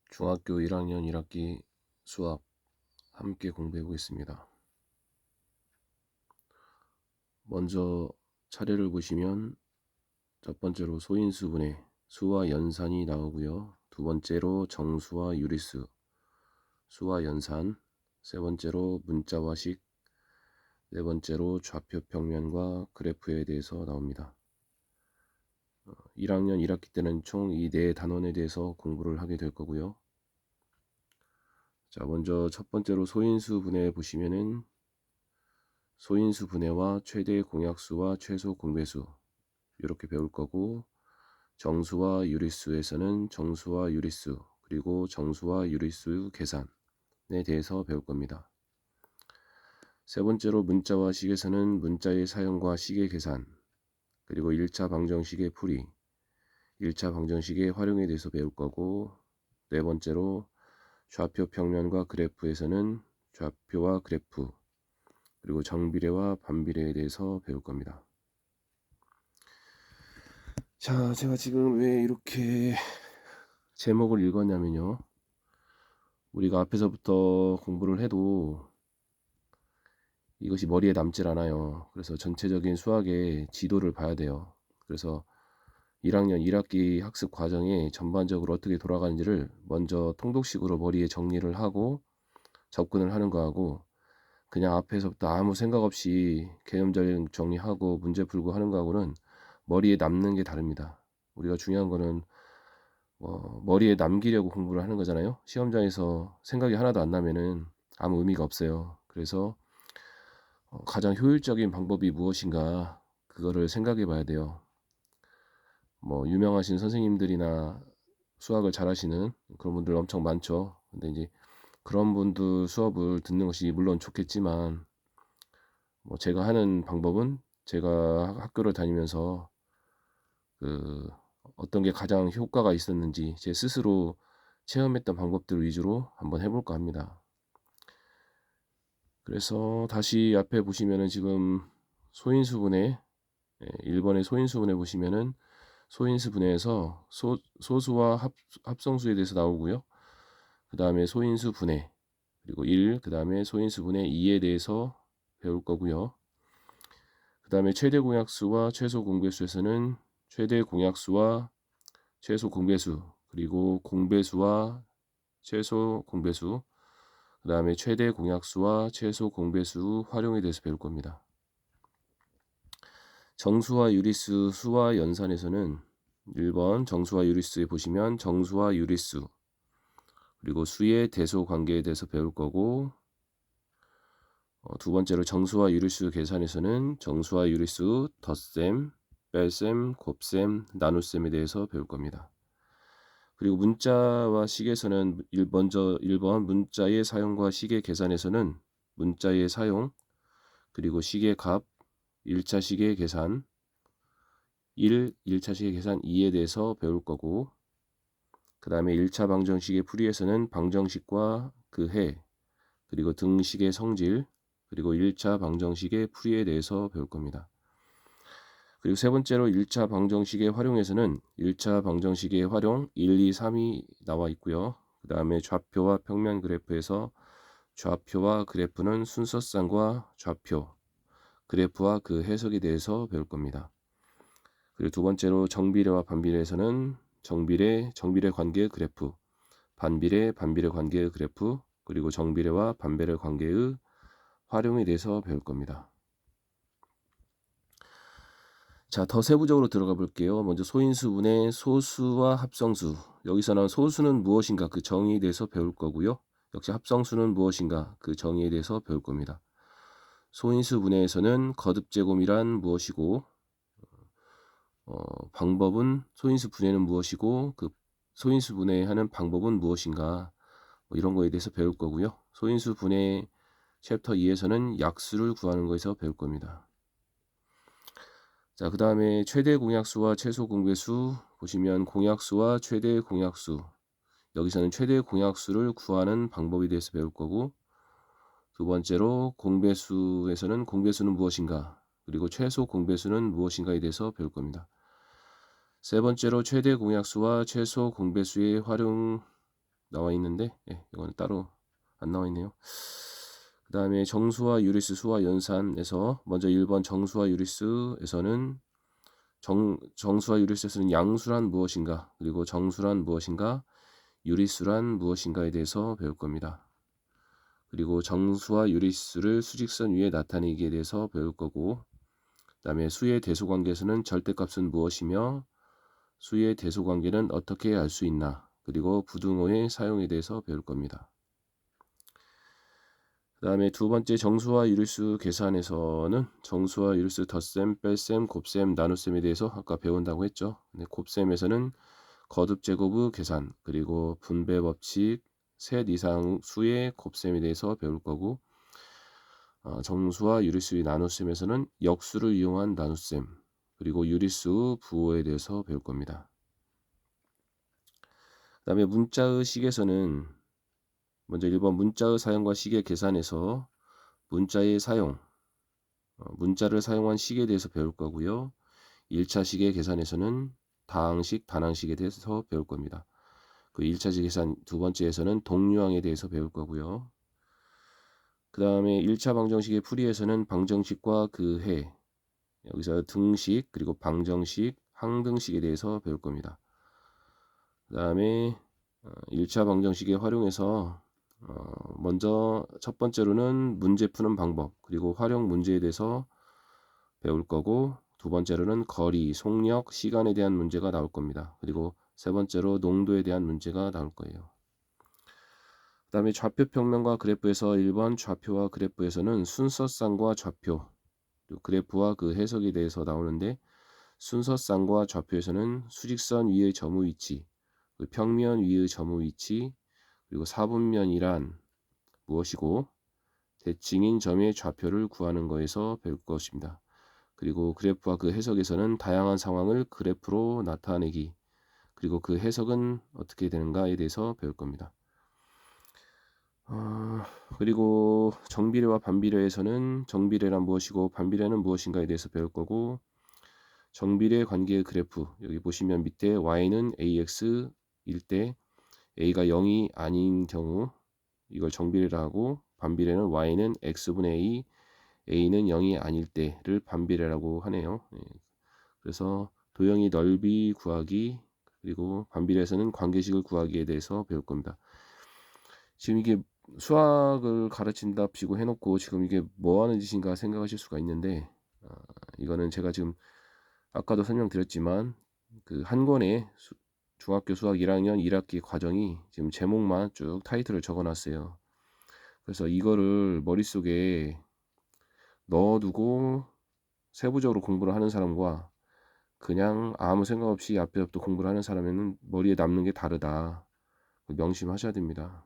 중학교 1학년 1학기 수학 함께 공부해 보겠습니다. 먼저 차례를 보시면 첫 번째로 소인수분해 수와 연산이 나오고요. 두 번째로 정수와 유리수 수와 연산, 세 번째로 문자와식, 네 번째로 좌표 평면과 그래프에 대해서 나옵니다. 1학년 1학기 때는 총 이 네 단원에 대해서 공부를 하게 될 거고요. 자, 먼저 첫 번째로 소인수 분해 보시면은 소인수 분해와 최대 공약수와 최소 공배수 이렇게 배울 거고, 정수와 유리수에서는 정수와 유리수 그리고 정수와 유리수 계산에 대해서 배울 겁니다. 세 번째로 문자와 식에서는 문자의 사용과 식의 계산, 그리고 1차 방정식의 풀이, 1차 방정식의 활용에 대해서 배울 거고, 네 번째로 좌표 평면과 그래프에서는 좌표와 그래프 그리고 정비례와 반비례에 대해서 배울 겁니다. 자, 제가 지금 왜 이렇게 제목을 읽었냐면요, 우리가 앞에서부터 공부를 해도 이것이 머리에 남질 않아요. 그래서 전체적인 수학의 지도를 봐야 돼요. 그래서 1학년 1학기 학습 과정이 전반적으로 어떻게 돌아가는지를 먼저 통독식으로 머리에 정리를 하고 접근을 하는 거하고, 그냥 앞에서부터 아무 생각 없이 개념 정리하고 문제 풀고 하는 거하고는 머리에 남는 게 다릅니다. 우리가 중요한 거는 머리에 남기려고 공부를 하는 거잖아요. 시험장에서 생각이 하나도 안 나면은 아무 의미가 없어요. 그래서 가장 효율적인 방법이 무엇인가, 그거를 생각해 봐야 돼요. 유명하신 선생님들이나 수학을 잘하시는 그런 분들 엄청 많죠. 근데 이제 그런 분들 수업을 듣는 것이 물론 좋겠지만, 제가 하는 방법은 제가 학교를 다니면서 그 어떤 게 가장 효과가 있었는지 제 스스로 체험했던 방법들 위주로 한번 해볼까 합니다. 그래서 다시 앞에 보시면은 지금 소인수분해, 1번의 소인수분해 보시면은 소인수분해에서 소수와 합성수에 대해서 나오고요. 그 다음에 소인수분해, 그리고 1, 그 다음에 소인수분해 2에 대해서 배울 거고요. 그 다음에 최대 공약수와 최소 공배수에서는 최대 공약수와 최소 공배수, 그리고 공배수와 최소 공배수, 그 다음에 최대 공약수와 최소 공배수 활용에 대해서 배울 겁니다. 정수와 유리수 수와 연산에서는 1번 정수와 유리수에 보시면 정수와 유리수 그리고 수의 대소 관계에 대해서 배울 거고, 두 번째로 정수와 유리수 계산에서는 정수와 유리수 덧셈, 뺄셈, 곱셈, 나눗셈에 대해서 배울 겁니다. 그리고 문자와 식에서는 먼저 1번 문자의 사용과 식의 계산에서는 문자의 사용 그리고 식의 값, 1차 식의 계산 1차 식의 계산 2에 대해서 배울 거고, 그 다음에 1차 방정식의 풀이에서는 방정식과 그 해, 그리고 등식의 성질, 그리고 1차 방정식의 풀이에 대해서 배울 겁니다. 그리고 세 번째로 1차 방정식의 활용에서는 1차 방정식의 활용 1, 2, 3이 나와 있고요. 그 다음에 좌표와 평면 그래프에서 좌표와 그래프는 순서쌍과 좌표, 그래프와 그 해석에 대해서 배울 겁니다. 그리고 두 번째로 정비례와 반비례에서는 정비례 관계의 그래프, 반비례 관계의 그래프, 그리고 정비례와 반비례 관계의 활용에 대해서 배울 겁니다. 자, 더 세부적으로 들어가 볼게요. 먼저 소인수분해 소수와 합성수. 여기서는 소수는 무엇인가 그 정의에 대해서 배울 거고요. 역시 합성수는 무엇인가 그 정의에 대해서 배울 겁니다. 소인수분해에서는 거듭제곱이란 무엇이고, 방법은 소인수 분해는 무엇이고, 그 소인수 분해하는 방법은 무엇인가, 이런 거에 대해서 배울 거고요. 소인수 분해 챕터 2에서는 약수를 구하는 거에서 배울 겁니다. 자, 그 다음에 최대 공약수와 최소 공배수 보시면 공약수와 최대 공약수, 여기서는 최대 공약수를 구하는 방법에 대해서 배울 거고, 두 번째로 공배수에서는 공배수는 무엇인가, 그리고 최소 공배수는 무엇인가에 대해서 배울 겁니다. 세 번째로 최대 공약수와 최소 공배수의 활용 나와 있는데 이거는 따로 안 나와 있네요. 그 다음에 정수와 유리수 수와 연산에서 먼저 1번 정수와 유리수에서는 정수와 유리수에서는 양수란 무엇인가, 그리고 정수란 무엇인가, 유리수란 무엇인가에 대해서 배울 겁니다. 그리고 정수와 유리수를 수직선 위에 나타내기에 대해서 배울 거고, 그 다음에 수의 대소관계에서는 절대값은 무엇이며 수의 대소관계는 어떻게 알 수 있나, 그리고 부등호의 사용에 대해서 배울 겁니다. 그 다음에 두 번째 정수와 유리수 계산에서는 정수와 유리수 덧셈, 뺄셈, 곱셈, 나눗셈에 대해서 아까 배운다고 했죠. 곱셈에서는 거듭 제곱의 계산, 그리고 분배 법칙, 셋 이상 수의 곱셈에 대해서 배울 거고, 정수와 유리수의 나눗셈에서는 역수를 이용한 나눗셈, 그리고 유리수 부호에 대해서 배울 겁니다. 그 다음에 문자의 식에서는 먼저 1번 문자의 사용과 식의 계산에서 문자의 사용, 문자를 사용한 식에 대해서 배울 거고요. 1차 식의 계산에서는 다항식, 단항식에 대해서 배울 겁니다. 그 1차 식 계산 두 번째에서는 동류항에 대해서 배울 거고요. 그 다음에 1차 방정식의 풀이에서는 방정식과 그 해, 여기서 등식, 그리고 방정식, 항등식에 대해서 배울 겁니다. 그 다음에 1차 방정식에 활용해서 먼저 첫 번째로는 문제 푸는 방법, 그리고 활용 문제에 대해서 배울 거고, 두 번째로는 거리, 속력, 시간에 대한 문제가 나올 겁니다. 그리고 세 번째로 농도에 대한 문제가 나올 거예요. 그 다음에 좌표 평면과 그래프에서 1번 좌표와 그래프에서는 순서쌍과 좌표, 그리고 그래프와 그 해석에 대해서 나오는데, 순서쌍과 좌표에서는 수직선 위의 점의 위치, 평면 위의 점의 위치, 그리고 사분면이란 무엇이고 대칭인 점의 좌표를 구하는 거에서 배울 것입니다. 그리고 그래프와 그 해석에서는 다양한 상황을 그래프로 나타내기, 그리고 그 해석은 어떻게 되는가에 대해서 배울 겁니다. 그리고 정비례와 반비례에서는 정비례란 무엇이고 반비례는 무엇인가에 대해서 배울 거고, 정비례 관계의 그래프, 여기 보시면 밑에 y는 ax일 때 a가 0이 아닌 경우 이걸 정비례라 하고, 반비례는 y는 x분의 a, a는 0이 아닐 때를 반비례라고 하네요. 그래서 도형이 넓이 구하기, 그리고 반비례에서는 관계식을 구하기에 대해서 배울 겁니다. 지금 이게 수학을 가르친답시고 해놓고 지금 이게 뭐 하는 짓인가 생각하실 수가 있는데, 이거는 제가 지금 아까도 설명드렸지만 그 한 권의 중학교 수학 1학년 1학기 과정이 지금 제목만 쭉 타이틀을 적어놨어요. 그래서 이거를 머릿속에 넣어두고 세부적으로 공부를 하는 사람과 그냥 아무 생각 없이 앞에부터 공부를 하는 사람에는 머리에 남는 게 다르다. 명심하셔야 됩니다.